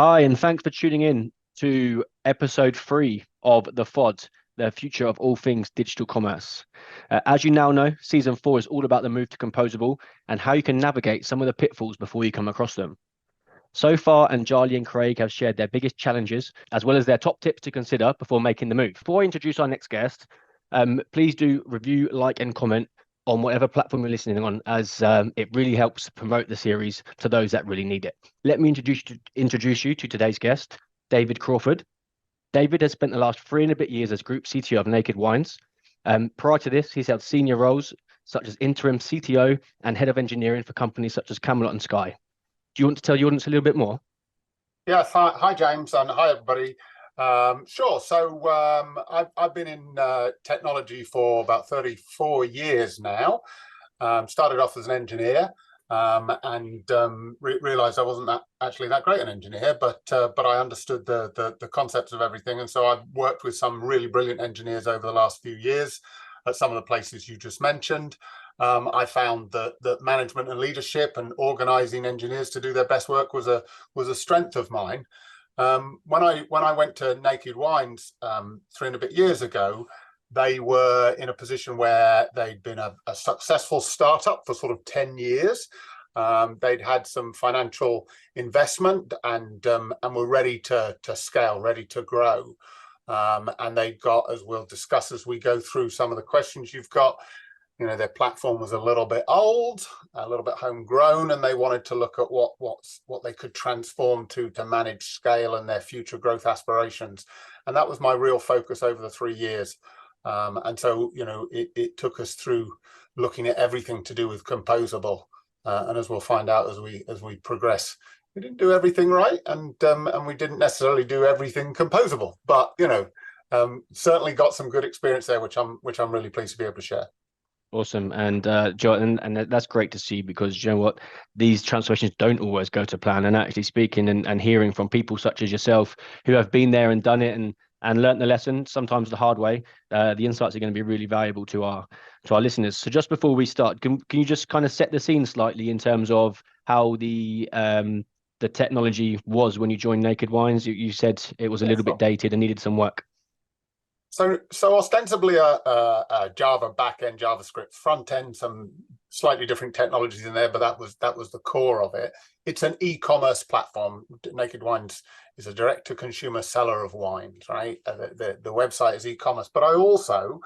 Hi, and thanks for tuning in to episode 3 of the FOD, the future of all things digital commerce. As you now know, season 4 is all about the move to composable and how you can navigate some of the pitfalls before you come across them. So far, Anjali and Craig have shared their biggest challenges, as well as their top tips to consider before making the move. Before I introduce our next guest, please do review, like, and comment on whatever platform you're listening on, as it really helps promote the series to those that really need it. Let me introduce you to today's guest, David Crawford. David has spent the last 3 and a bit years as Group CTO of Naked Wines. Prior to this, he's held senior roles such as interim CTO and head of engineering for companies such as Camelot and Sky. Do you want to tell the audience a little bit more? Yes, hi James, and hi everybody. Sure. So I've been in technology for about 34 years now. Started off as an engineer, and realized I wasn't actually that great an engineer, but I understood the concepts of everything, and so I've worked with some really brilliant engineers over the last few years at some of the places you just mentioned. I found that management and leadership and organizing engineers to do their best work was a strength of mine. When I went to Naked Wines 3 and a bit years ago, they were in a position where they'd been a successful startup for sort of 10 years. They'd had some financial investment and were ready to scale, ready to grow. And they got, as we'll discuss as we go through some of the questions you've got, their platform was a little bit old, a little bit homegrown, and they wanted to look at what they could transform to manage scale and their future growth aspirations. And that was my real focus over the 3 years. And so, it took us through looking at everything to do with composable. And as we'll find out as we progress, we didn't do everything right, and we didn't necessarily do everything composable. But certainly got some good experience there, which I'm really pleased to be able to share. Awesome. And Joe, and that's great to see, because you know what, these transformations don't always go to plan. And actually speaking and hearing from people such as yourself who have been there and done it and learnt the lesson, sometimes the hard way, the insights are going to be really valuable to our listeners. So just before we start, can you just kind of set the scene slightly in terms of how the technology was when you joined Naked Wines? You said it was a little bit dated and needed some work. So ostensibly a Java backend, JavaScript front end, some slightly different technologies in there, but that was the core of it. It's an e-commerce platform. Naked Wines is a direct-to-consumer seller of wines, right? The website is e-commerce, but I also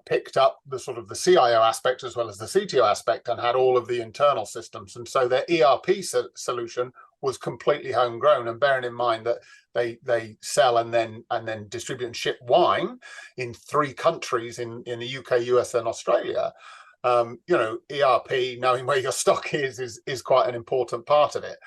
picked up the sort of the CIO aspect as well as the CTO aspect and had all of the internal systems, and so their ERP solution was completely homegrown. And bearing in mind that they sell and then distribute and ship wine in 3 countries in the UK, US, and Australia, ERP, knowing where your stock is quite an important part of it.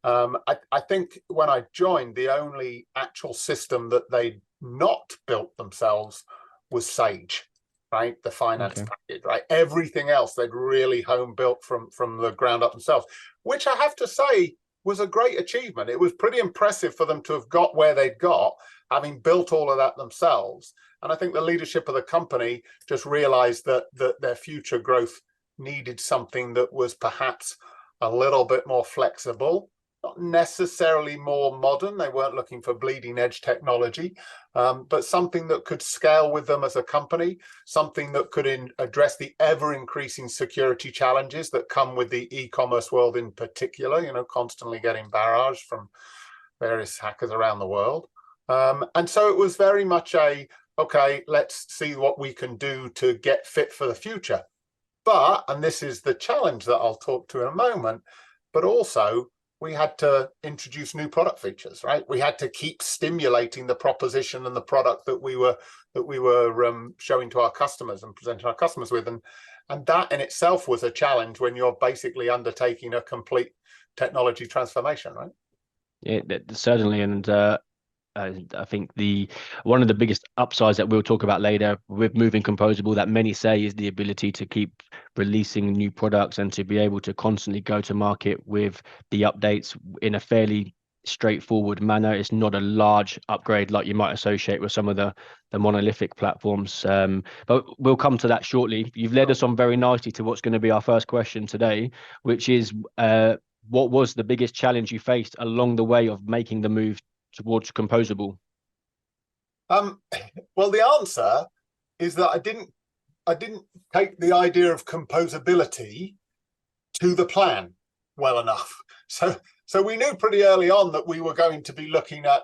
I think when I joined, the only actual system that they'd not built themselves was Sage, right? The finance package, right? Everything else they'd really home built from the ground up themselves, which I have to say was a great achievement. It was pretty impressive for them to have got where they'd got, having built all of that themselves. And I think the leadership of the company just realized that their future growth needed something that was perhaps a little bit more flexible, not necessarily more modern. They weren't looking for bleeding edge technology, but something that could scale with them as a company, something that could address the ever increasing security challenges that come with the e-commerce world in particular, constantly getting barraged from various hackers around the world. And so it was very much okay, let's see what we can do to get fit for the future. But, and this is the challenge that I'll talk to in a moment, but also we had to introduce new product features, right? We had to keep stimulating the proposition and the product that we were showing to our customers and presenting our customers with, and that in itself was a challenge when you're basically undertaking a complete technology transformation, right? Yeah, certainly. And I think one of the biggest upsides that we'll talk about later with moving composable, that many say, is the ability to keep releasing new products and to be able to constantly go to market with the updates in a fairly straightforward manner. It's not a large upgrade like you might associate with some of the monolithic platforms. But we'll come to that shortly. You've led us on very nicely to what's going to be our first question today, which is what was the biggest challenge you faced along the way of making the move towards composable? Well, the answer is that I didn't take the idea of composability to the plan well enough. So we knew pretty early on that we were going to be looking at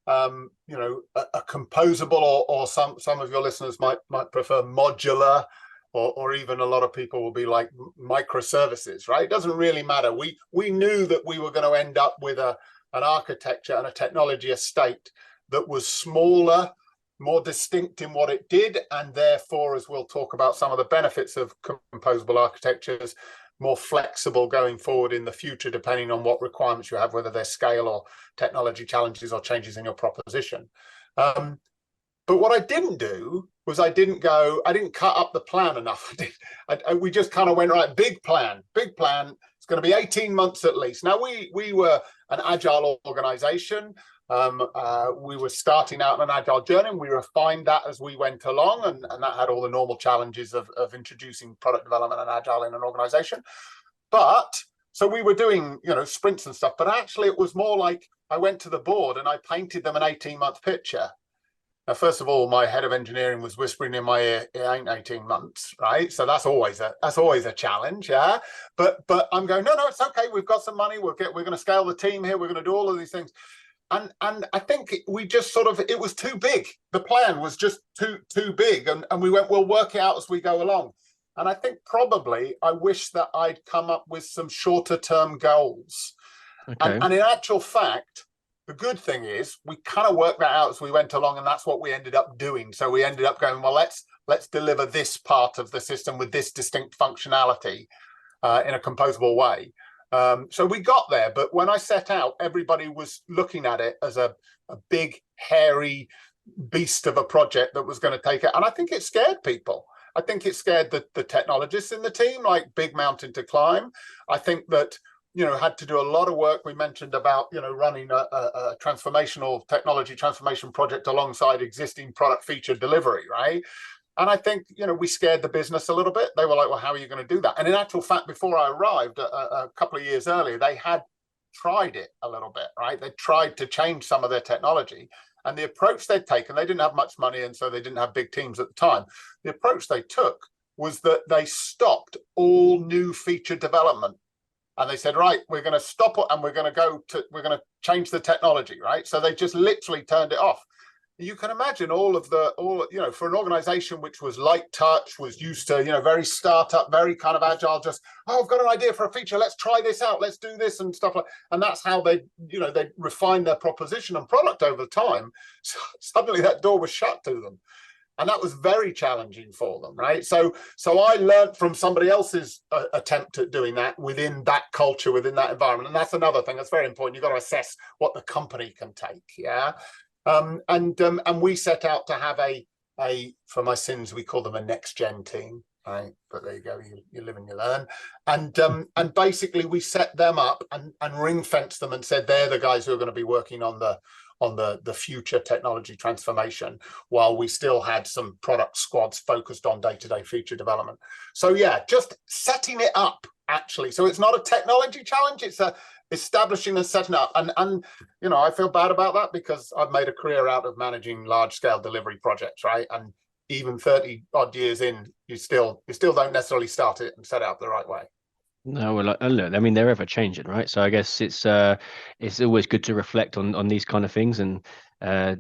a composable, or some of your listeners might prefer modular, or even a lot of people will be like microservices, right? It doesn't really matter. We knew that we were going to end up with an architecture and a technology estate that was smaller, more distinct in what it did, and therefore, as we'll talk about some of the benefits of composable architectures, more flexible going forward in the future, depending on what requirements you have, whether they're scale or technology challenges or changes in your proposition. But what I didn't do was I didn't cut up the plan enough. We just kind of went, right, big plan. It's going to be 18 months at least. Now, we were an agile organization. We were starting out on an agile journey, and we refined that as we went along, and that had all the normal challenges of introducing product development and agile in an organization. But so we were doing, sprints and stuff, but actually it was more like I went to the board and I painted them an 18-month picture. Now, first of all, my head of engineering was whispering in my ear, "It ain't 18 months, right?" So that's always a challenge, yeah. But I'm going, no, it's okay. We've got some money. We're going to scale the team here. We're going to do all of these things. And I think we just it was too big. The plan was just too big. And we went, we'll work it out as we go along. And I think probably I wish that I'd come up with some shorter term goals. Okay. And in actual fact, the good thing is we kind of worked that out as we went along, and that's what we ended up doing. So we ended up going, well, let's deliver this part of the system with this distinct functionality in a composable way. So we got there, but when I set out, everybody was looking at it as a big, hairy beast of a project that was going to take it. And I think it scared people. I think it scared the technologists in the team, like big mountain to climb. I think that, had to do a lot of work. We mentioned about, running a transformational technology transformation project alongside existing product feature delivery, right? And I think, we scared the business a little bit. They were like, well, how are you going to do that? And in actual fact, before I arrived a couple of years earlier, they had tried it a little bit, right? They tried to change some of their technology. And the approach they'd taken, they didn't have much money, and so they didn't have big teams at the time. The approach they took was that they stopped all new feature development. And they said, right, we're going to stop it, and we're going to change the technology, right? So they just literally turned it off. You can imagine for an organization which was light touch, was used to, very startup, very kind of agile, just, I've got an idea for a feature. Let's try this out. Let's do this and stuff like, and that's how they refined their proposition and product over time. So suddenly that door was shut to them. And that was very challenging for them, right? So I learned from somebody else's attempt at doing that within that culture, within that environment. And that's another thing that's very important. You've got to assess what the company can take, yeah? And we set out to have for my sins, we call them a next gen team, right? But there you go, you live and you learn. And basically we set them up and ring fenced them and said, they're the guys who are going to be working on the future technology transformation, while we still had some product squads focused on day-to-day feature development. So yeah, just setting it up, actually. So it's not a technology challenge, it's establishing and setting up. And I feel bad about that, because I've made a career out of managing large-scale delivery projects, right? And even 30 odd years in, you still don't necessarily start it and set it up the right way. No, well, look, I mean, they're ever changing, right? So I guess it's always good to reflect on these kind of things, and no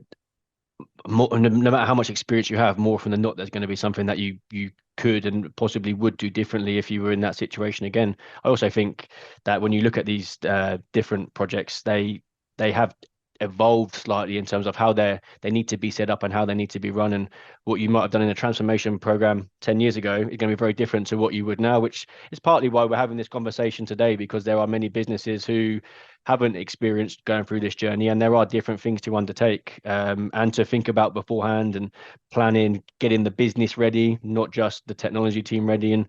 matter how much experience you have, more often than not, there's going to be something that you could and possibly would do differently if you were in that situation again. I also think that when you look at these different projects, they have evolved slightly in terms of how they need to be set up and how they need to be run, and what you might have done in a transformation program 10 years ago is going to be very different to what you would now, which is partly why we're having this conversation today, because there are many businesses who haven't experienced going through this journey, and there are different things to undertake and to think about beforehand, and planning, getting the business ready, not just the technology team ready, and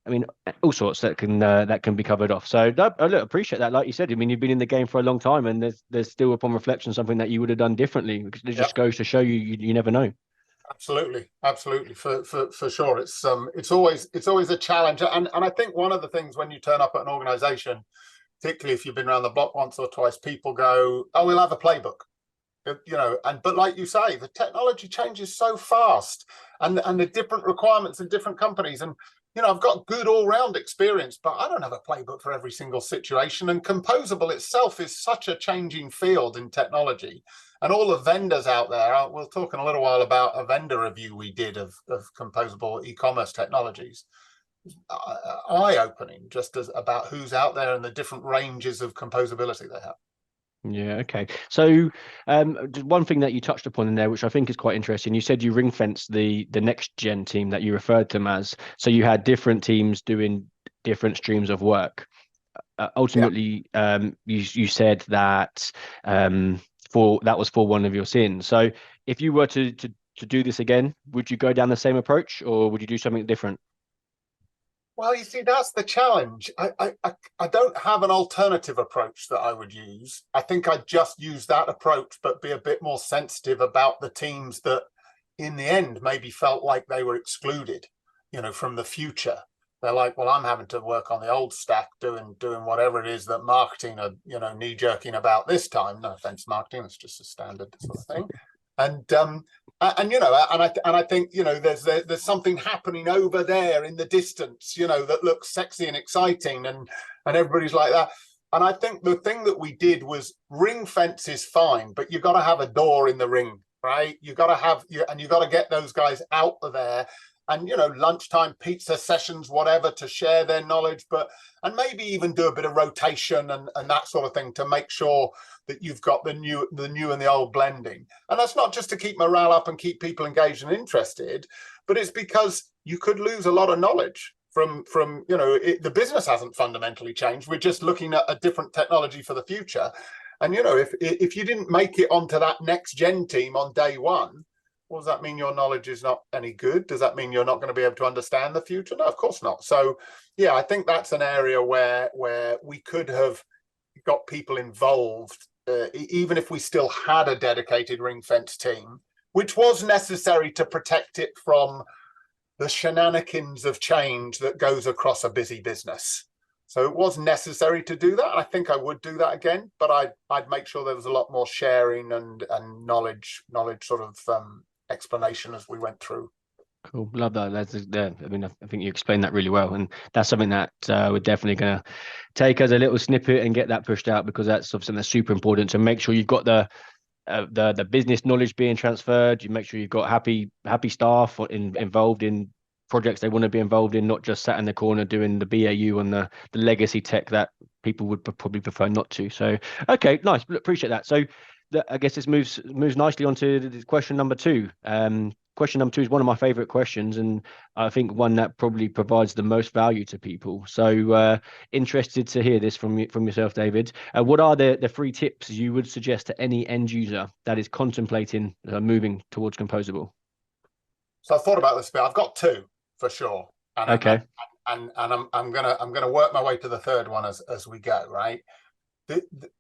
I mean, all sorts that can be covered off. So I appreciate that. Like you said, I mean, you've been in the game for a long time, and there's still, upon reflection, something that you would have done differently, because it just goes to show you never know. Absolutely, for sure. It's always a challenge, and I think one of the things when you turn up at an organization, particularly if you've been around the block once or twice, people go, oh, we'll have a playbook. But like you say, the technology changes so fast, and the different requirements in different companies. And I've got good all-round experience, but I don't have a playbook for every single situation. And composable itself is such a changing field in technology, and all the vendors out there. We'll talk in a little while about a vendor review we did of composable e-commerce technologies. Eye-opening, just as about who's out there and the different ranges of composability they have. Yeah, okay. So one thing that you touched upon in there, which I think is quite interesting, you said you ring-fenced the next gen team that you referred to them as. So you had different teams doing different streams of work. Ultimately, you said that that was for one of your sins. So if you were to do this again, would you go down the same approach, or would you do something different? Well, you see, that's the challenge. I don't have an alternative approach that I would use. I think I'd just use that approach, but be a bit more sensitive about the teams that, in the end, maybe felt like they were excluded, from the future. They're like, well, I'm having to work on the old stack, doing whatever it is that marketing are, knee-jerking about this time. No offense, marketing, it's just a standard sort of thing. And I think there's something happening over there in the distance, that looks sexy and exciting, and everybody's like that. And I think the thing that we did was ring fence is fine, but you got to have a door in the ring, right? You got to get those guys out of there, and lunchtime pizza sessions, whatever, to share their knowledge, and maybe even do a bit of rotation and that sort of thing to make sure that you've got the new and the old blending. And that's not just to keep morale up and keep people engaged and interested, but it's because you could lose a lot of knowledge from the business hasn't fundamentally changed. We're just looking at a different technology for the future. And if you didn't make it onto that next gen team on day one, well, does that mean your knowledge is not any good? Does that mean you're not going to be able to understand the future? No, of course not. So yeah, I think that's an area where we could have got people involved, even if we still had a dedicated ring fence team, which was necessary to protect it from the shenanigans of change that goes across a busy business. So it was necessary to do that. I think I would do that again, but I'd make sure there was a lot more sharing and knowledge sort of explanation as we went through. Cool, love that. I mean, I think you explained that really well, and that's something that we're definitely going to take as a little snippet and get that pushed out, because that's something that's super important to make sure you've got the business knowledge being transferred. You make sure you've got happy staff involved in projects they want to be involved in, not just sat in the corner doing the BAU and the legacy tech that people would probably prefer not to. So, okay, nice. Appreciate that. So, I guess this moves nicely onto question number two. Question number two is one of my favorite questions, and I think one that probably provides the most value to people. So interested to hear this from yourself, David. What are the 3 tips you would suggest to any end user that is contemplating moving towards composable? So I thought about this a bit. I've got 2 for sure. And okay. And I'm gonna work my way to the third one as we go, right?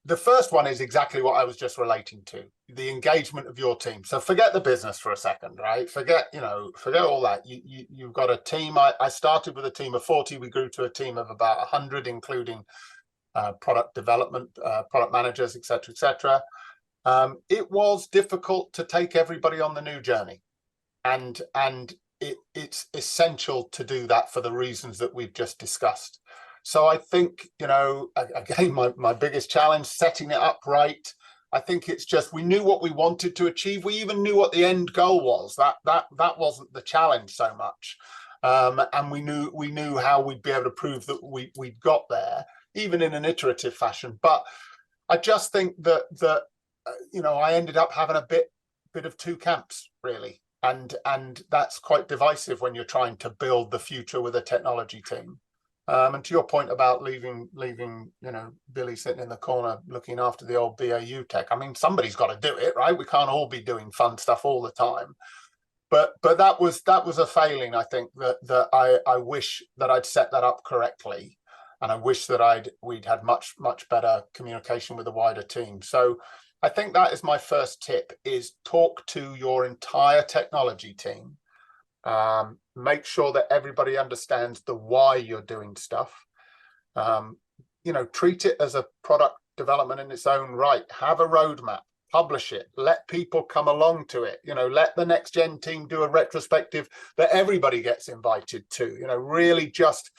The first one is exactly what I was just relating to, the engagement of your team. So forget the business for a second, right? Forget all that. You've got a team. I started with a team of 40. We grew to a team of about 100, including product development, product managers, etc., etc. It was difficult to take everybody on the new journey, and it's essential to do that for the reasons that we've just discussed. So I think, again, my biggest challenge, setting it up right. I think it's just, we knew what we wanted to achieve. We even knew what the end goal was. That wasn't the challenge so much. And we knew how we'd be able to prove that we'd got there, even in an iterative fashion. But I just think that I ended up having a bit of 2 camps, really. And that's quite divisive when you're trying to build the future with a technology team. And to your point about leaving, Billy sitting in the corner looking after the old BAU tech. I mean, somebody's got to do it, right? We can't all be doing fun stuff all the time. But that was a failing. I think that I wish that I'd set that up correctly, and I wish that we'd had much better communication with the wider team. So I think that is my first tip: is talk to your entire technology team. Make sure that everybody understands the why you're doing stuff. treat it as a product development in its own right. Have a roadmap, publish it, let people come along to it, let the next gen team do a retrospective that everybody gets invited to, really just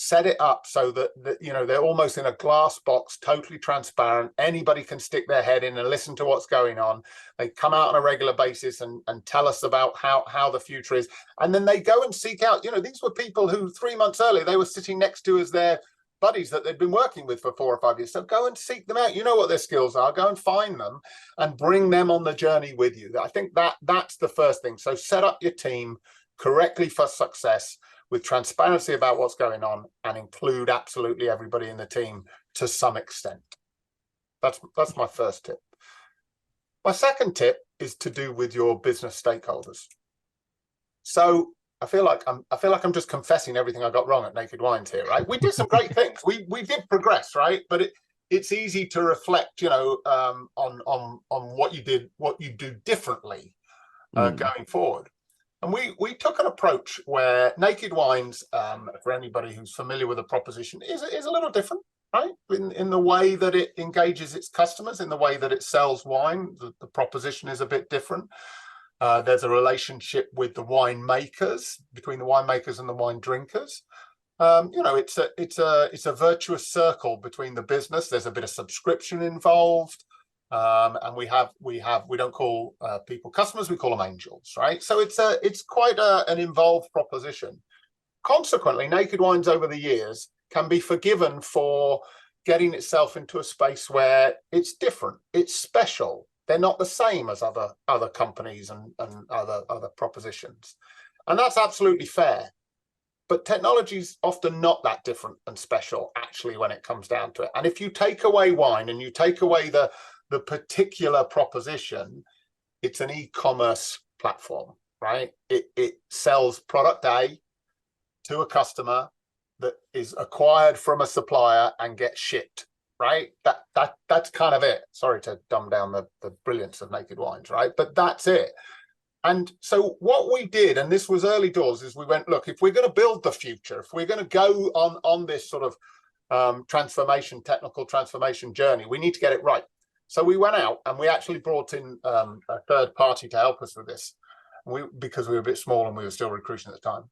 set it up so that they're almost in a glass box, totally transparent. Anybody can stick their head in and listen to what's going on. They come out on a regular basis and tell us about how the future is. And then they go and seek out, these were people who 3 months earlier, they were sitting next to as their buddies that they'd been working with for 4 or 5 years. So go and seek them out. You know what their skills are. Go and find them and bring them on the journey with you. I think that's the first thing. So set up your team correctly for success, with transparency about what's going on, and include absolutely everybody in the team to some extent. That's my first tip. My second tip is to do with your business stakeholders. So I feel like I'm just confessing everything I got wrong at Naked Wines here, right? We did some great things. We did progress, right? But it's easy to reflect, on what you do differently going forward. And we took an approach where Naked Wines, for anybody who's familiar with the proposition, is a little different, right? In the way that it engages its customers, in the way that it sells wine, the proposition is a bit different. There's a relationship with the winemakers, between the winemakers and the wine drinkers. It's a virtuous circle between the business. There's a bit of subscription involved. And we don't call people customers, we call them angels, right? So it's quite an involved proposition. Consequently, Naked Wines over the years can be forgiven for getting itself into a space where it's different, it's special. They're not the same as other companies and other propositions. And that's absolutely fair. But technology's often not that different and special, actually, when it comes down to it. And if you take away wine and you take away the particular proposition, it's an e-commerce platform, right? It sells product A to a customer that is acquired from a supplier and gets shipped, right? That's kind of it. Sorry to dumb down the brilliance of Naked Wines, right? But that's it. And so what we did, and this was early doors, is we went, look, if we're going to build the future, if we're going to go on this sort of technical transformation journey, we need to get it right. So we went out and we actually brought in a third party to help us with this, because we were a bit small and we were still recruiting at the time.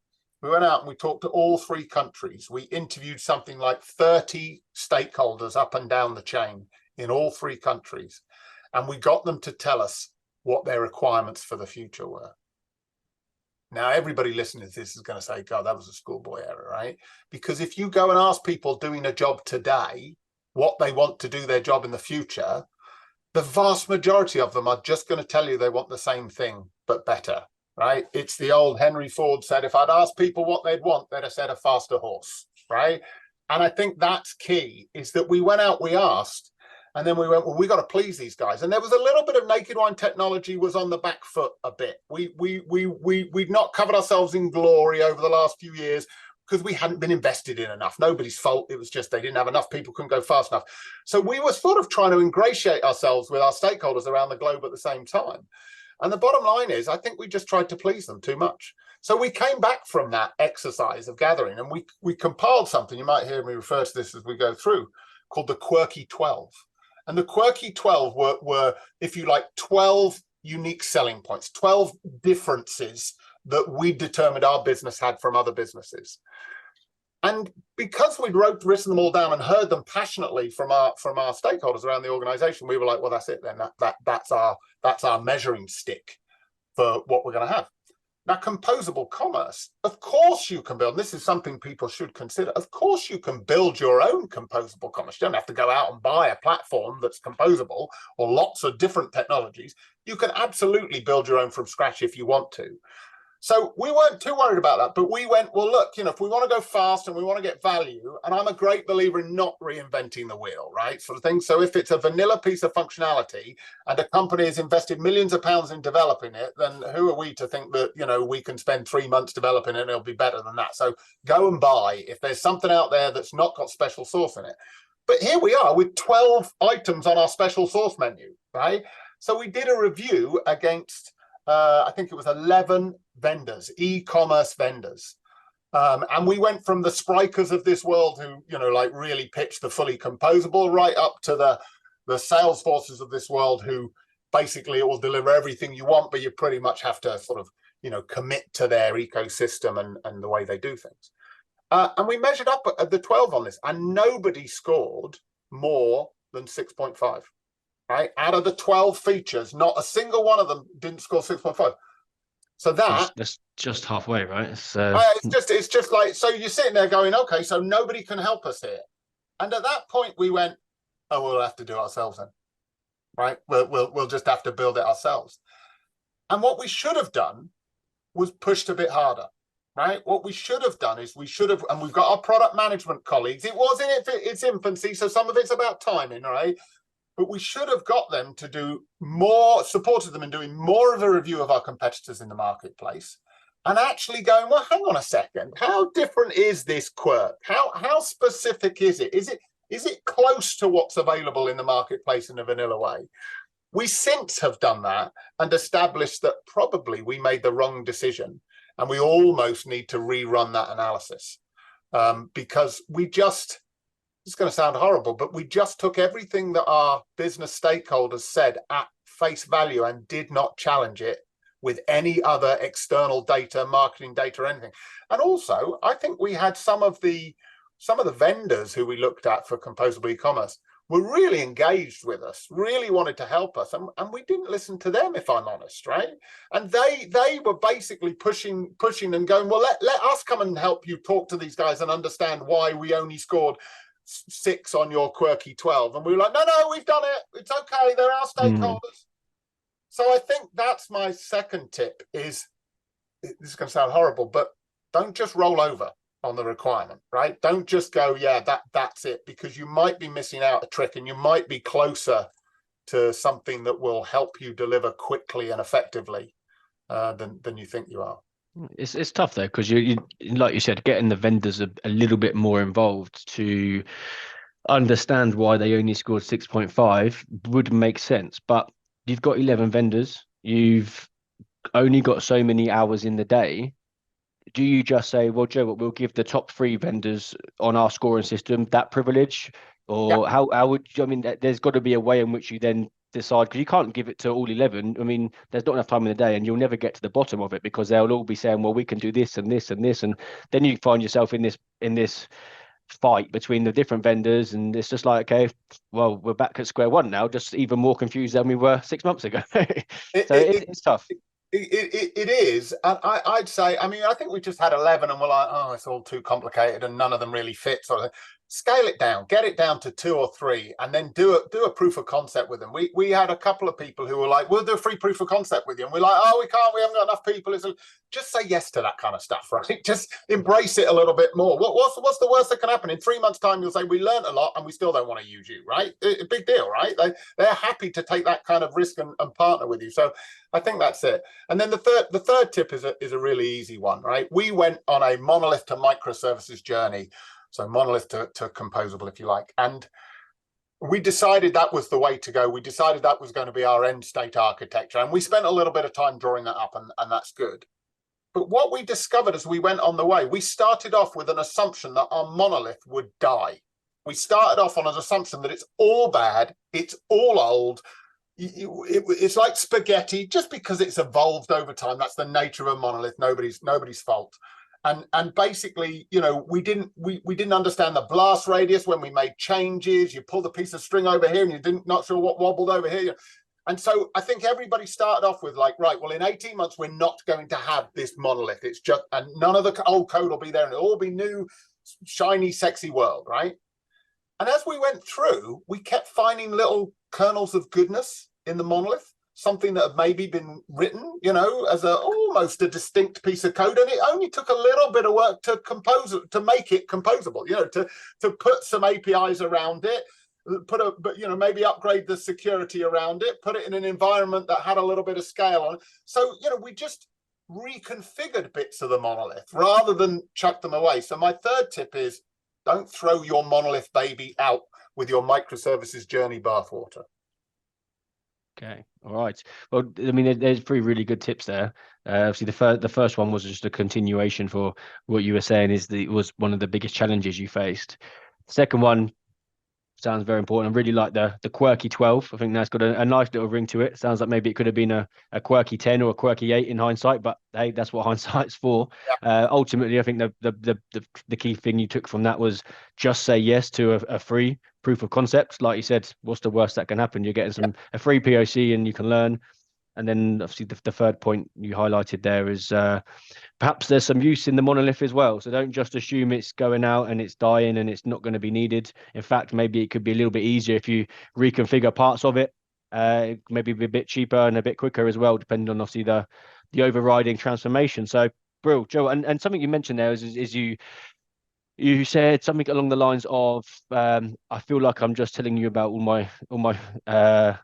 We went out and we talked to all 3 countries. We interviewed something like 30 stakeholders up and down the chain in all 3 countries. And we got them to tell us what their requirements for the future were. Now, everybody listening to this is going to say, God, that was a schoolboy error, right? Because if you go and ask people doing a job today what they want to do their job in the future, the vast majority of them are just going to tell you they want the same thing, but better, right? It's the old Henry Ford said, if I'd asked people what they'd want, they'd have said a faster horse, right? And I think that's key, is that we went out, we asked, and then we went, well, we got to please these guys. And there was a little bit of Naked Wine technology was on the back foot a bit. We'd not covered ourselves in glory over the last few years, because we hadn't been invested in enough. Nobody's fault. It was just they didn't have enough people, couldn't go fast enough. So we were sort of trying to ingratiate ourselves with our stakeholders around the globe at the same time. And the bottom line is, I think we just tried to please them too much. So we came back from that exercise of gathering, and we compiled something, you might hear me refer to this as we go through, called the Quirky 12. And the Quirky 12 were, if you like, 12 unique selling points, 12 differences that we determined our business had from other businesses. And because we'd written them all down and heard them passionately from our stakeholders around the organization, we were like, well, that's it then. That's our measuring stick for what we're going to have. Now, composable commerce, of course you can build, and this is something people should consider, of course you can build your own composable commerce. You don't have to go out and buy a platform that's composable or lots of different technologies. You can absolutely build your own from scratch if you want to. So we weren't too worried about that, but we went, well, look, if we want to go fast and we want to get value, and I'm a great believer in not reinventing the wheel, right, sort of thing. So if it's a vanilla piece of functionality and a company has invested millions of pounds in developing it, then who are we to think that, we can spend 3 months developing it and it'll be better than that? So go and buy if there's something out there that's not got special sauce in it. But here we are with 12 items on our special sauce menu, right? So we did a review against I think it was 11 vendors, e-commerce vendors. And we went from the Sprikers of this world who, like really pitch the fully composable, right up to the Salesforces of this world who basically it will deliver everything you want, but you pretty much have to sort of, commit to their ecosystem and the way they do things. And we measured up at the 12 on this, and nobody scored more than 6.5, right? Out of the 12 features, not a single one of them didn't score 6.5. So that's just halfway, right? It's just like, so you're sitting there going, okay, so nobody can help us here. And at that point we went, oh, we'll have to do it ourselves then, right? We'll just have to build it ourselves. And what we should have done was pushed a bit harder, right? What we should have done is and we've got our product management colleagues. It was in its infancy, so some of it's about timing, right? But we should have got them to do more, supported them in doing more of a review of our competitors in the marketplace and actually going, well, hang on a second, how different is this quirk? How specific is it? Is it close to what's available in the marketplace in a vanilla way? We since have done that and established that probably we made the wrong decision and we almost need to rerun that analysis because it's going to sound horrible, but we just took everything that our business stakeholders said at face value and did not challenge it with any other external data, marketing data, or anything. And also, I think we had some of the vendors who we looked at for composable e-commerce were really engaged with us, really wanted to help us, and we didn't listen to them, if I'm honest, right? And they were basically pushing and going, well, let us come and help you talk to these guys and understand why we only scored 6 on your quirky 12. And we were like, no, we've done it. It's okay. They're our stakeholders. So I think that's my second tip is, this is going to sound horrible, but don't just roll over on the requirement, right? Don't just go, yeah, that's it, because you might be missing out a trick and you might be closer to something that will help you deliver quickly and effectively than you think you are. It's tough though, because you like you said, getting the vendors a little bit more involved to understand why they only scored 6.5 would make sense. But you've got 11 vendors, you've only got so many hours in the day. Do you just say, well, Joe, we'll give the top 3 vendors on our scoring system that privilege? Or Yeah. how would you, I mean, there's got to be a way in which you then decide, because you can't give it to all 11. I mean, there's not enough time in the day and you'll never get to the bottom of it because they'll all be saying, well, we can do this and this and this. And then you find yourself in this fight between the different vendors. And it's just like, okay, well, we're back at square one now, just even more confused than we were 6 months ago. It's tough. It is, and I'd say, I mean, I think we just had 11 and we're like, oh, it's all too complicated and none of them really fit. So scale it down, get it down to 2 or 3, and then do a proof of concept with them. We had a couple of people who were like, we'll do a free proof of concept with you. And we're like, oh, we haven't got enough people. Just say yes to that kind of stuff, right? Just embrace it a little bit more. What's the worst that can happen? In 3 months' time, you'll say, we learned a lot and we still don't want to use you, right? A big deal, right? They're happy to take that kind of risk and partner with you. So I think that's it. And then the third tip is a really easy one, right? We went on a monolith to microservices journey. So monolith to composable, if you like. And we decided that was the way to go. We decided that was going to be our end state architecture. And we spent a little bit of time drawing that up, and that's good. But what we discovered as we went on the way, we started off with an assumption that our monolith would die. We started off on an assumption that it's all bad, it's all old, it's like spaghetti. Just because it's evolved over time, that's the nature of a monolith. Nobody's fault. And basically, we didn't understand the blast radius when we made changes. You pull the piece of string over here and you not sure what wobbled over here. And so I think everybody started off with like, right, well, in 18 months, we're not going to have this monolith. It's just, and none of the old code will be there and it'll all be new, shiny, sexy world, right? And as we went through, we kept finding little kernels of goodness in the monolith. Something that had maybe been written, as almost a distinct piece of code, and it only took a little bit of work to compose it, to make it composable. To put some APIs around it, maybe upgrade the security around it, put it in an environment that had a little bit of scale on it. So we just reconfigured bits of the monolith rather than chuck them away. So my third tip is, don't throw your monolith baby out with your microservices journey bathwater. Okay. All right. Well, I mean, there's three really good tips there. Obviously, the first one was just a continuation for what you were saying is it was one of the biggest challenges you faced. Second one sounds very important. I really like the quirky 12. I think that's got a nice little ring to it. Sounds like maybe it could have been a quirky 10 or a quirky 8 in hindsight, but hey, that's what hindsight's for. Ultimately, I think the key thing you took from that was just say yes to a free proof of concept. Like you said, what's the worst that can happen? You're getting a free POC and you can learn. And then obviously the third point you highlighted there is perhaps there's some use in the monolith as well. So don't just assume it's going out and it's dying and it's not going to be needed. In fact, maybe it could be a little bit easier if you reconfigure parts of it. Maybe be a bit cheaper and a bit quicker as well, depending on obviously the overriding transformation. So, Brill, Joe, and something you mentioned there is you said something along the lines of I feel like I'm just telling you about all my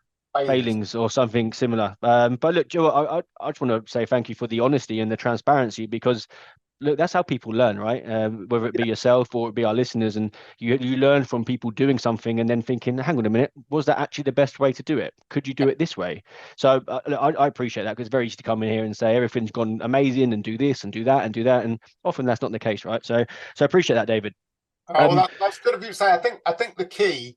failings or something similar. But look, Joe, I just want to say thank you for the honesty and the transparency because look, that's how people learn, right? Whether it be yourself or it be our listeners, and you learn from people doing something and then thinking, hang on a minute, was that actually the best way to do it? Could you do it this way? So I appreciate that because it's very easy to come in here and say everything's gone amazing and do this and do that and do that, and often that's not the case, right? So I appreciate that, David. Well, that's good of you to say. I think the key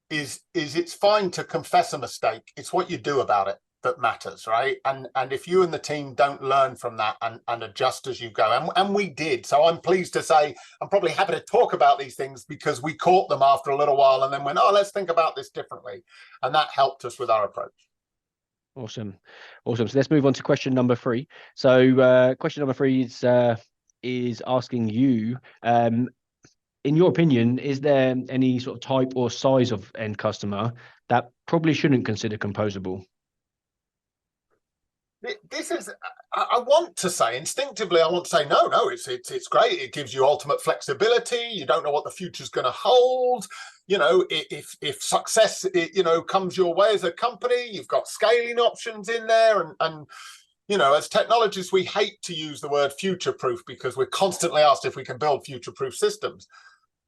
is it's fine to confess a mistake. It's what you do about it that matters, right? And if you and the team don't learn from that and adjust as you go, and we did. So I'm pleased to say I'm probably happy to talk about these things because we caught them after a little while and then went, oh, let's think about this differently. And that helped us with our approach. Awesome. So let's move on to question number 3. So question number 3 is asking you, in your opinion, is there any sort of type or size of end customer that probably shouldn't consider composable? This is, I want to say instinctively, I want to say no, it's great. It gives you ultimate flexibility. You don't know what the future's going to hold. You know, if success, comes your way as a company, you've got scaling options in there. And you know, as technologists, we hate to use the word future-proof because we're constantly asked if we can build future-proof systems.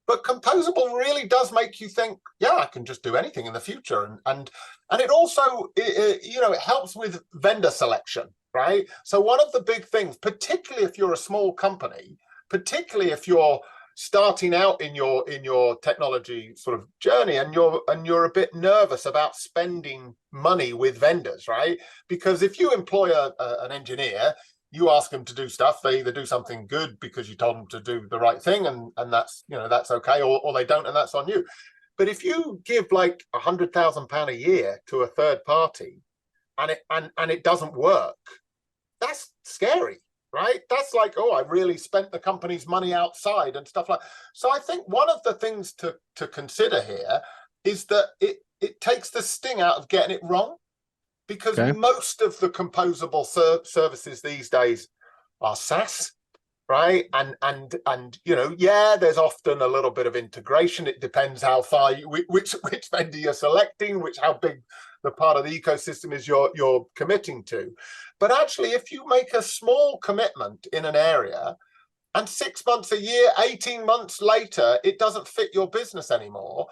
But composable really does make you think, yeah, I can just do anything in the future. And it also, it helps with vendor selection, right? So one of the big things, particularly if you're a small company, particularly if you're starting out in your technology sort of journey and you're a bit nervous about spending money with vendors, right? Because if you employ an engineer, you ask them to do stuff, they either do something good because you told them to do the right thing and that's, that's okay, or they don't, and that's on you. But if you give like £100,000 a year to a third party and it doesn't work, that's scary, right? That's like, oh, I really spent the company's money outside and stuff like. So I think one of the things to consider here is that it takes the sting out of getting it wrong. Because most of the composable services these days are SaaS, right? And there's often a little bit of integration. It depends how far which vendor you're selecting, how big the part of the ecosystem is you're committing to. But actually, if you make a small commitment in an area, and 6 months, a year, 18 months later, it doesn't fit your business anymore,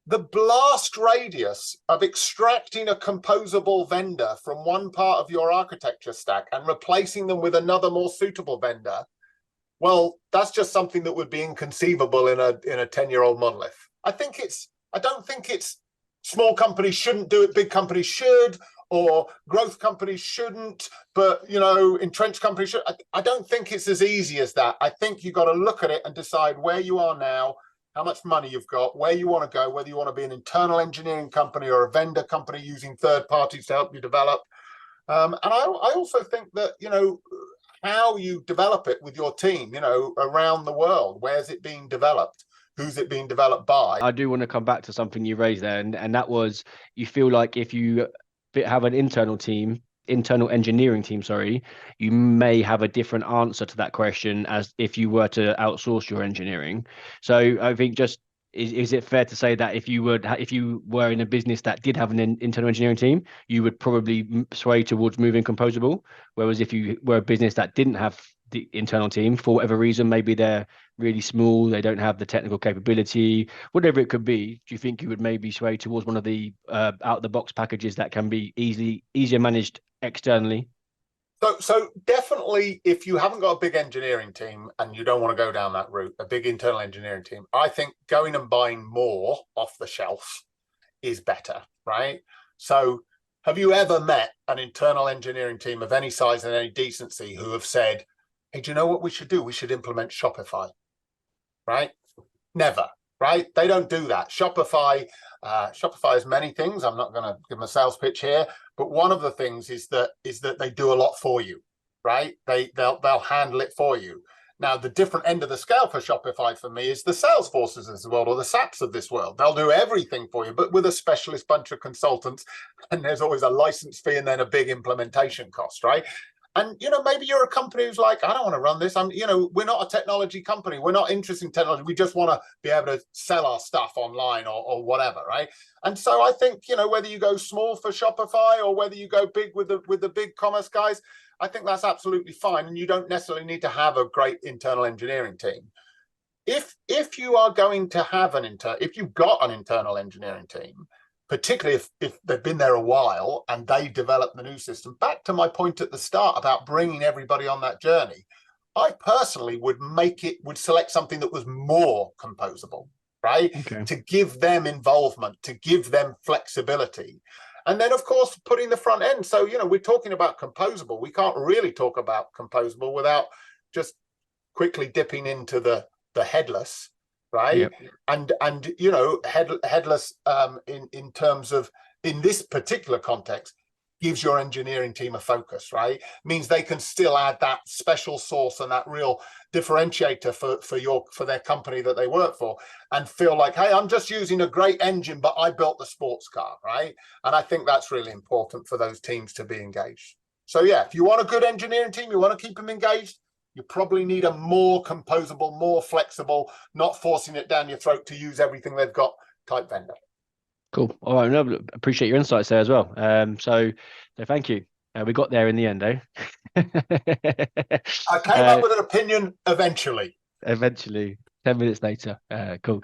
the blast radius of extracting a composable vendor from one part of your architecture stack and replacing them with another more suitable vendor, well, that's just something that would be inconceivable in a 10-year-old monolith. I don't think it's small companies shouldn't do it, big companies should, or growth companies shouldn't, but entrenched companies should. I don't think it's as easy as that. I think you've got to look at it and decide where you are now, how much money you've got, where you want to go, whether you want to be an internal engineering company or a vendor company using third parties to help you develop. And I also think that, how you develop it with your team, around the world, where's it being developed? Who's it being developed by? I do want to come back to something you raised there, and that was you feel like if you have an internal engineering team, you may have a different answer to that question as if you were to outsource your engineering. So I think is it fair to say that if you were in a business that did have an internal engineering team, you would probably sway towards moving composable, whereas if you were a business that didn't have the internal team for whatever reason? Maybe they're really small, they don't have the technical capability, whatever it could be. Do you think you would maybe sway towards one of the out of the box packages that can be easier managed externally? So definitely, if you haven't got a big engineering team and you don't want to go down that route, a big internal engineering team, I think going and buying more off the shelf is better, right? So have you ever met an internal engineering team of any size and any decency who have said, hey, do you know what we should do? We should implement Shopify, right? Never, right? They don't do that. Shopify has many things. I'm not going to give them a sales pitch here, but one of the things is that they do a lot for you, right? They'll handle it for you. Now, the different end of the scale for Shopify for me is the Salesforces of this world or the SAPs of this world. They'll do everything for you, but with a specialist bunch of consultants, and there's always a license fee and then a big implementation cost, right? And, maybe you're a company who's like, I don't want to run this. We're not a technology company. We're not interested in technology. We just want to be able to sell our stuff online or whatever, right? And so I think, whether you go small for Shopify or whether you go big with the big commerce guys, I think that's absolutely fine. And you don't necessarily need to have a great internal engineering team. If you are going to have if you've got an internal engineering team, particularly if they've been there a while and they develop the new system, back to my point at the start about bringing everybody on that journey, I personally would select something that was more composable, right? Okay. To give them involvement, to give them flexibility. And then, of course, putting the front end. So, we're talking about composable. We can't really talk about composable without just quickly dipping into the headless, right? Yep. And headless in terms of, in this particular context, gives your engineering team a focus, right? Means they can still add that special sauce and that real differentiator for their company that they work for, and feel like, hey, I'm just using a great engine, but I built the sports car, right? And I think that's really important for those teams to be engaged. So yeah, if you want a good engineering team, you want to keep them engaged, you probably need a more composable, more flexible, not forcing it down your throat to use everything they've got type vendor. Cool. All right. No, appreciate your insights there as well. So thank you. We got there in the end, eh? I came up with an opinion eventually. Eventually, 10 minutes later. Cool.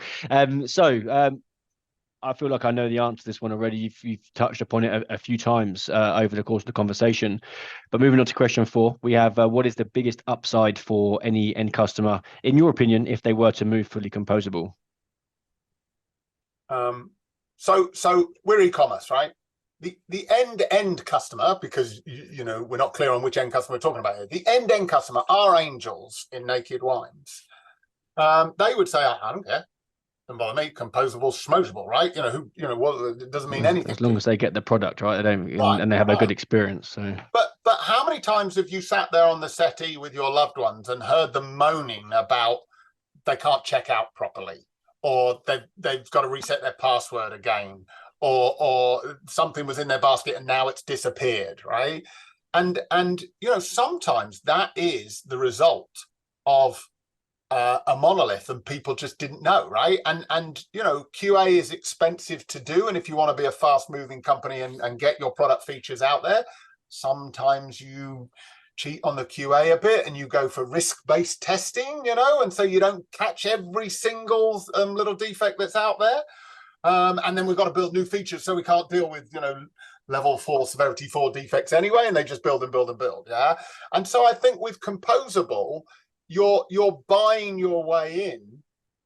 I feel like I know the answer to this one already. You've touched upon it a few times over the course of the conversation. But moving on to question 4, we have what is the biggest upside for any end customer, in your opinion, if they were to move fully composable? So we're e-commerce, right? The end customer, because we're not clear on which end customer we're talking about here. The end customer, our angels in Naked Wines, they would say, I don't care. And by me, composable, schmosable, right? It doesn't mean anything. As long as they get the product right, and they have a good experience. So, but how many times have you sat there on the settee with your loved ones and heard them moaning about they can't check out properly, or they've got to reset their password again, or something was in their basket and now it's disappeared, right? And sometimes that is the result of a monolith and people just didn't know, right? And QA is expensive to do, and if you want to be a fast moving company and get your product features out there, sometimes you cheat on the QA a bit and you go for risk-based testing, and so you don't catch every single little defect that's out there. And then we've got to build new features, so we can't deal with level 4 severity 4 defects anyway, and they just build and build and build. Yeah. And so I think with composable, you're buying your way in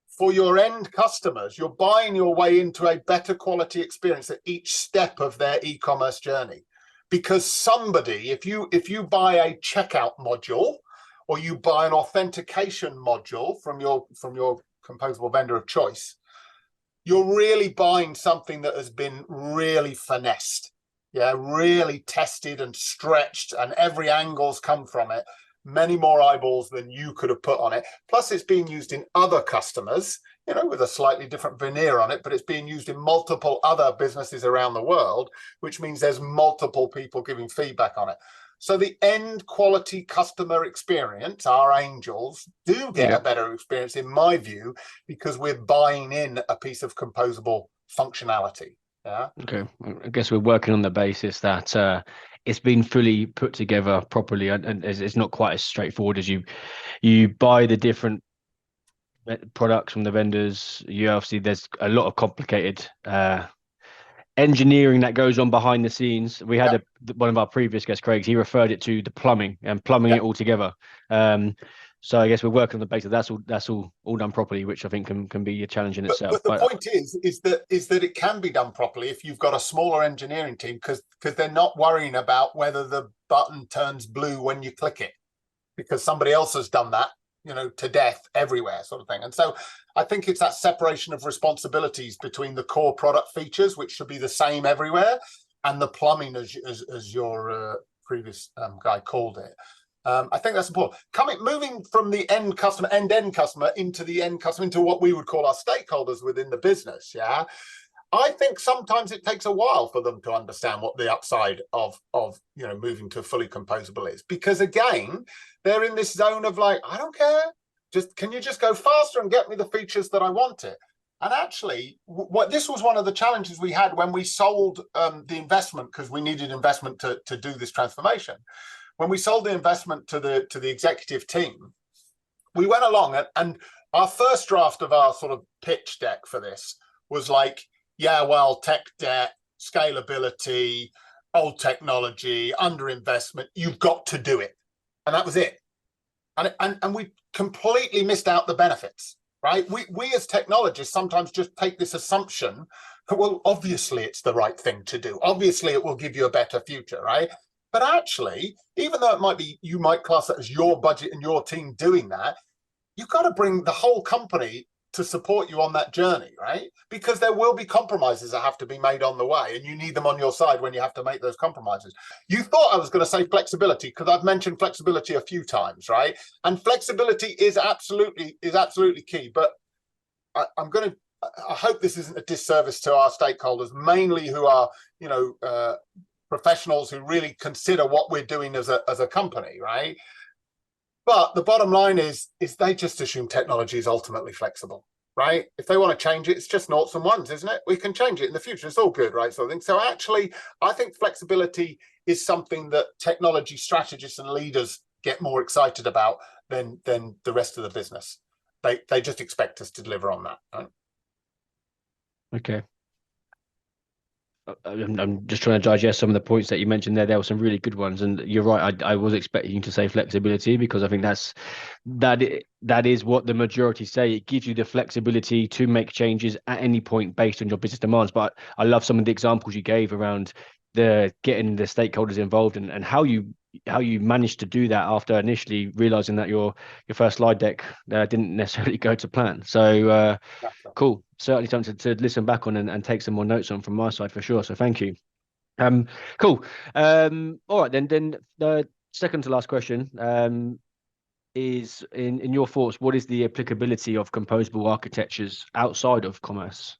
for your end customers. You're buying your way into a better quality experience at each step of their e-commerce journey. Because somebody, if you buy a checkout module or you buy an authentication module from your composable vendor of choice, you're really buying something that has been really finessed, really tested and stretched, and every angle's come from it. Many more eyeballs than you could have put on it. Plus, it's being used in other customers, with a slightly different veneer on it, but it's being used in multiple other businesses around the world, which means there's multiple people giving feedback on it. So the end quality customer experience, our angels, do get a better experience, in my view, because we're buying in a piece of composable functionality. Yeah. Okay, I guess we're working on the basis that it's been fully put together properly, and it's not quite as straightforward as you buy the different products from the vendors. You obviously there's a lot of complicated engineering that goes on behind the scenes. We had Yep. one of our previous guests, Craig. He referred it to the plumbing and plumbing it Yep. all together. So I guess we're working on the basis that's all done properly, which I think can be a challenge in itself. But the point is that it can be done properly if you've got a smaller engineering team, because they're not worrying about whether the button turns blue when you click it, because somebody else has done that, to death everywhere, sort of thing. And so I think it's that separation of responsibilities between the core product features, which should be the same everywhere, and the plumbing, as your previous guy called it. I think that's important. Moving from the end customer into the end customer, into what we would call our stakeholders within the business. Yeah, I think sometimes it takes a while for them to understand what the upside of moving to fully composable is, because again, they're in this zone of like, I don't care, can you just go faster and get me the features that I wanted? And actually, this was one of the challenges we had when we sold the investment, because we needed investment to do this transformation. When we sold the investment to the executive team, we went along and our first draft of our sort of pitch deck for this was like, yeah, well, tech debt, scalability, old technology, underinvestment, you've got to do it. And that was it. And we completely missed out the benefits, right? We as technologists sometimes just take this assumption that, well, obviously it's the right thing to do. Obviously it will give you a better future, right? But actually, even though you might class it as your budget and your team doing that, you've got to bring the whole company to support you on that journey, right? Because there will be compromises that have to be made on the way, and you need them on your side when you have to make those compromises. You thought I was going to say flexibility, because I've mentioned flexibility a few times, right? And flexibility is absolutely key. But I hope this isn't a disservice to our stakeholders, mainly who are, professionals who really consider what we're doing as a company, right? But the bottom line is they just assume technology is ultimately flexible, right? If they want to change it, it's just noughts and ones, isn't it? We can change it in the future. It's all good, right? So actually, I think flexibility is something that technology strategists and leaders get more excited about than the rest of the business. They just expect us to deliver on that, right? Okay. I'm just trying to digest some of the points that you mentioned there. There were some really good ones, and you're right. I was expecting you to say flexibility, because I think that is what the majority say. It gives you the flexibility to make changes at any point based on your business demands. But I love some of the examples you gave around getting the stakeholders involved, and how you managed to do that after initially realizing that your first slide deck didn't necessarily go to plan. So cool. Certainly something to listen back on and take some more notes on from my side for sure. So thank you. Cool. All right, then the second to last question is in your thoughts, what is the applicability of composable architectures outside of commerce?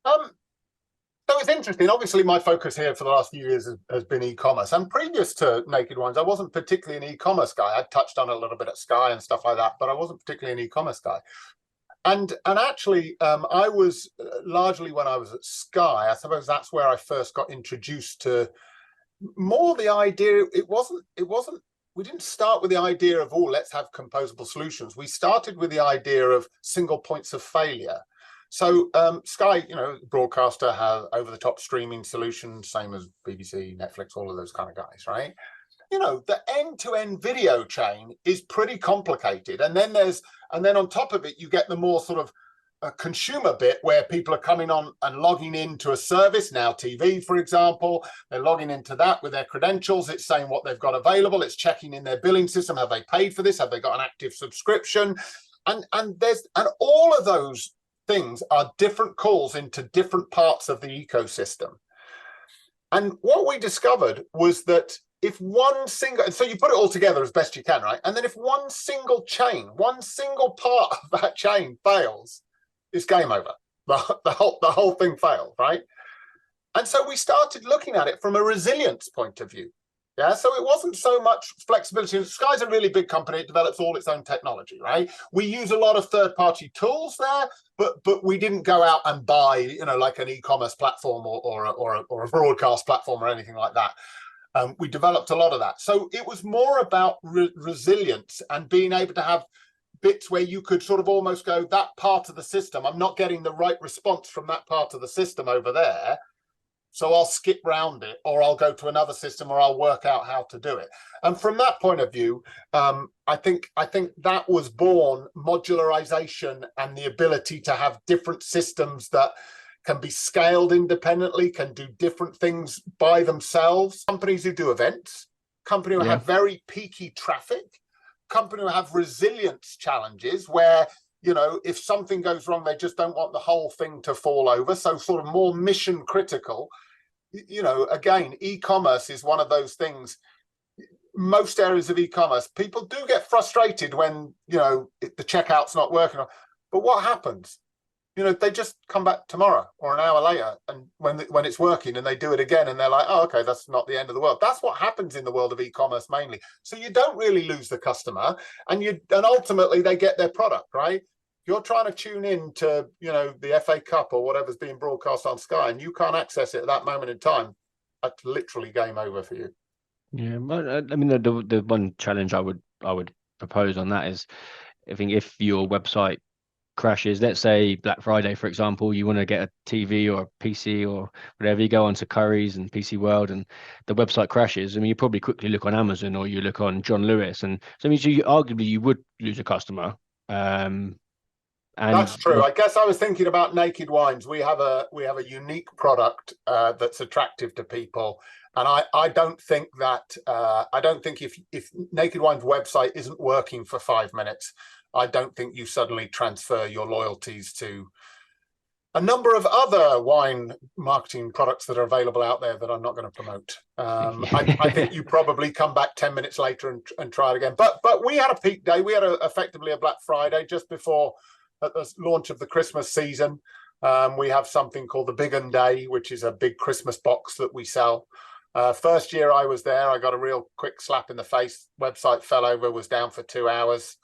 So it's interesting. Obviously, my focus here for the last few years has been e-commerce. And previous to Naked Wines, I wasn't particularly an e-commerce guy. I touched on a little bit at Sky and stuff like that, but I wasn't particularly an e-commerce guy. And actually, I was largely, when I was at Sky, I suppose that's where I first got introduced to more the idea. We didn't start with the idea of, let's have composable solutions. We started with the idea of single points of failure. So Sky, broadcaster, has over-the-top streaming solutions, same as BBC, Netflix, all of those kind of guys, right? The end-to-end video chain is pretty complicated. And then on top of it, you get the more sort of a consumer bit where people are coming on and logging into a service, Now TV, for example. They're logging into that with their credentials. It's saying what they've got available. It's checking in their billing system. Have they paid for this? Have they got an active subscription? And all of those things are different calls into different parts of the ecosystem. And what we discovered was that if one single, so you put it all together as best you can, right? And then if one single part of that chain fails, it's game over. The whole thing failed, right? And so we started looking at it from a resilience point of view. Yeah, so it wasn't so much flexibility. Sky's a really big company. It develops all its own technology, right? We use a lot of third-party tools there, but we didn't go out and buy, like an e-commerce platform or a broadcast platform or anything like that. We developed a lot of that. So it was more about resilience and being able to have bits where you could sort of almost go, that part of the system, I'm not getting the right response from that part of the system over there. So I'll skip round it, or I'll go to another system, or I'll work out how to do it. And from that point of view, I think that was born modularization and the ability to have different systems that can be scaled independently, can do different things by themselves. Companies who do events, companies who have very peaky traffic, companies who have resilience challenges where, if something goes wrong, they just don't want the whole thing to fall over. So sort of more mission critical. Again, e-commerce is one of those things. Most areas of e-commerce, people do get frustrated when, the checkout's not working. But what happens? They just come back tomorrow or an hour later, and when it's working, and they do it again, and they're like, oh, okay, that's not the end of the world. That's what happens in the world of e-commerce mainly. So you don't really lose the customer, and ultimately they get their product, right? If you're trying to tune in to, the FA Cup or whatever's being broadcast on Sky, and you can't access it at that moment in time, that's literally game over for you. Yeah, I mean, the one challenge I would propose on that is, I think if your website crashes, let's say Black Friday, for example, you want to get a TV or a PC or whatever, you go onto Curry's and PC World and the website crashes. I mean, you probably quickly look on Amazon or you look on John Lewis, and so I mean, arguably you would lose a customer. And that's true. I guess I was thinking about Naked Wines. We have a unique product that's attractive to people, and I don't think if Naked Wine's website isn't working for 5 minutes, I don't think you suddenly transfer your loyalties to a number of other wine marketing products that are available out there that I'm not going to promote. I think you probably come back 10 minutes later and try it again. But we had a peak day. We had effectively a Black Friday just before at the launch of the Christmas season. We have something called the Big 'Un Day, which is a big Christmas box that we sell. First year I was there, I got a real quick slap in the face. Website fell over, was down for 2 hours.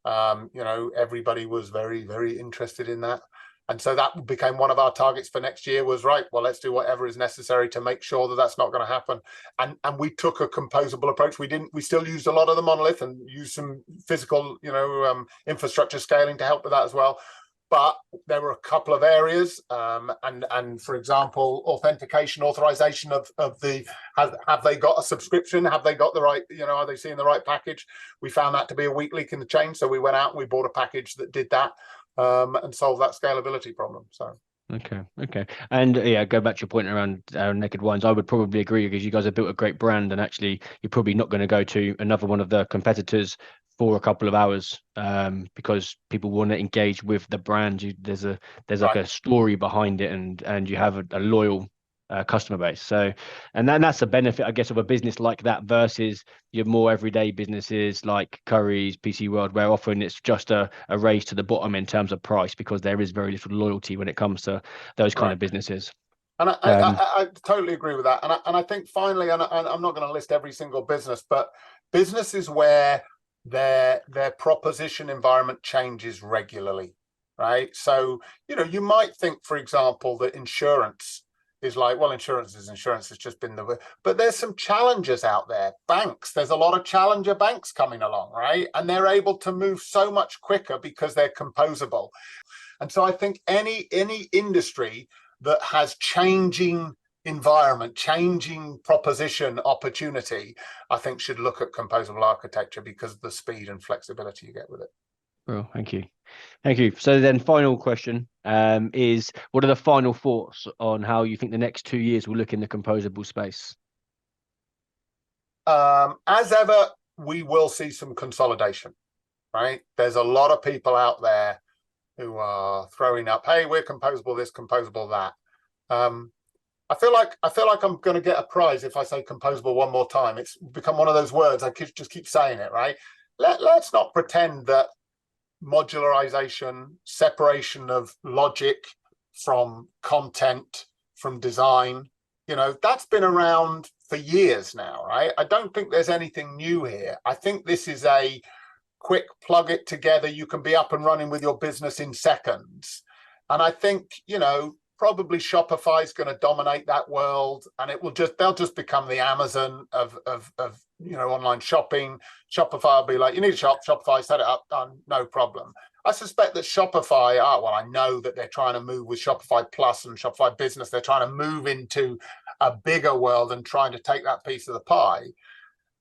Everybody was very, very interested in that. And so that became one of our targets for next year was, right, well, let's do whatever is necessary to make sure that that's not going to happen. And we took a composable approach. We still used a lot of the monolith and used some physical, infrastructure scaling to help with that as well. But there were a couple of areas, and for example, authentication, authorization of the, have they got a subscription? Have they got the right, are they seeing the right package? We found that to be a weak link in the chain. So we went out and we bought a package that did that and solved that scalability problem. So. Okay. And go back to your point around Naked Wines. I would probably agree because you guys have built a great brand, and actually you're probably not going to go to another one of the competitors for a couple of hours because people want to engage with the brand. There's like a story behind it, and you have a loyal customer base. So, and that's the benefit, I guess, of a business like that versus your more everyday businesses like Curry's, PC World, where often it's just a race to the bottom in terms of price because there is very little loyalty when it comes to those kind of businesses. And I totally agree with that. And I think finally, and I'm not going to list every single business, but businesses where their proposition environment changes regularly, right? So, you might think, for example, that insurance is like, well, insurance is insurance. It's just been but there's some challengers out there. Banks, there's a lot of challenger banks coming along, right? And they're able to move so much quicker because they're composable. And so I think any industry that has changing environment, changing proposition opportunity, I think should look at composable architecture because of the speed and flexibility you get with it. Well, thank you. So then final question is, what are the final thoughts on how you think the next 2 years will look in the composable space? As ever, we will see some consolidation, right? There's a lot of people out there who are throwing up, hey, we're composable this, composable that. I feel like I'm going to get a prize if I say composable one more time. It's become one of those words. I just keep saying it, right? Let's not pretend that modularization, separation of logic from content, from design, that's been around for years now, right? I don't think there's anything new here. I think this is a quick plug it together. You can be up and running with your business in seconds. And I think, probably Shopify is going to dominate that world, and they'll just become the Amazon of online shopping. Shopify will be like, you need a shop, Shopify, set it up, done, no problem. I suspect that Shopify, I know that they're trying to move with Shopify Plus and Shopify Business. They're trying to move into a bigger world and trying to take that piece of the pie.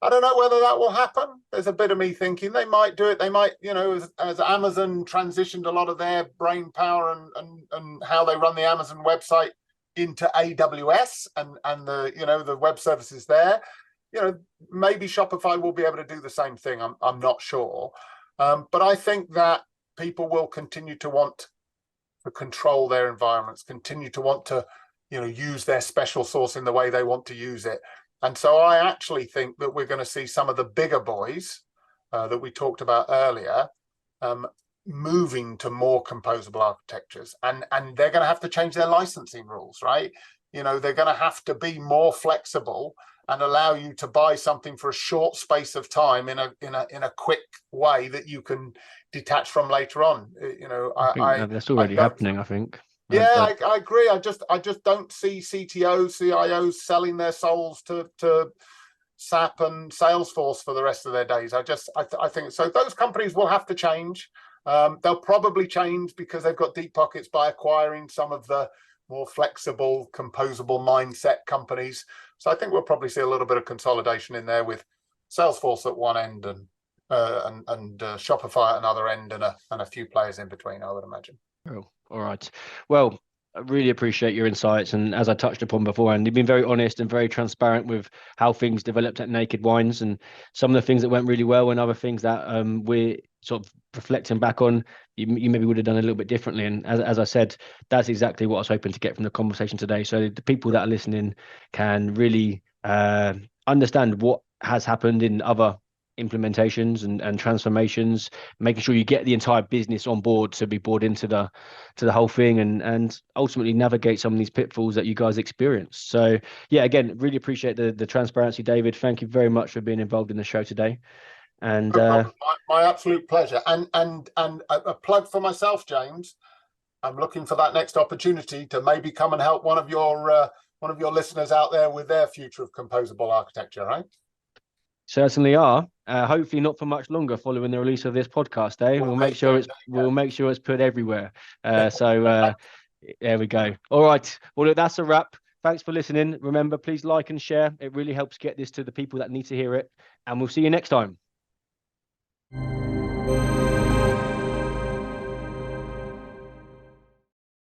I don't know whether that will happen. There's a bit of me thinking they might do it. They might, as Amazon transitioned a lot of their brain power and how they run the Amazon website into AWS and the web services there, maybe Shopify will be able to do the same thing. I'm not sure. But I think that people will continue to want to control their environments, continue to want to, use their special sauce in the way they want to use it. And so I actually think that we're going to see some of the bigger boys that we talked about earlier moving to more composable architectures. And they're going to have to change their licensing rules, right? They're going to have to be more flexible and allow you to buy something for a short space of time in a quick way that you can detach from later on. I think that's already happening, I think. Yeah, I agree. I just don't see CTOs, CIOs selling their souls to SAP and Salesforce for the rest of their days. I think so. Those companies will have to change. They'll probably change because they've got deep pockets by acquiring some of the more flexible, composable mindset companies. So I think we'll probably see a little bit of consolidation in there with Salesforce at one end and Shopify at another end and a few players in between, I would imagine. Oh, all right. Well, I really appreciate your insights. And as I touched upon beforehand, you've been very honest and very transparent with how things developed at Naked Wines and some of the things that went really well and other things that we're sort of reflecting back on, you maybe would have done a little bit differently. And as I said, that's exactly what I was hoping to get from the conversation today. So the people that are listening can really understand what has happened in other implementations and transformations, making sure you get the entire business on board to be bought into the whole thing and ultimately navigate some of these pitfalls that you guys experience. So yeah, again, really appreciate the transparency, David. Thank you very much for being involved in the show today. And my absolute pleasure. And a plug for myself, James. I'm looking for that next opportunity to maybe come and help one of your listeners out there with their future of composable architecture, right? Certainly are. Hopefully not for much longer following the release of this podcast, eh? We'll make sure it's put everywhere. So there we go. All right. Well, look, that's a wrap. Thanks for listening. Remember, please like and share. It really helps get this to the people that need to hear it. And we'll see you next time.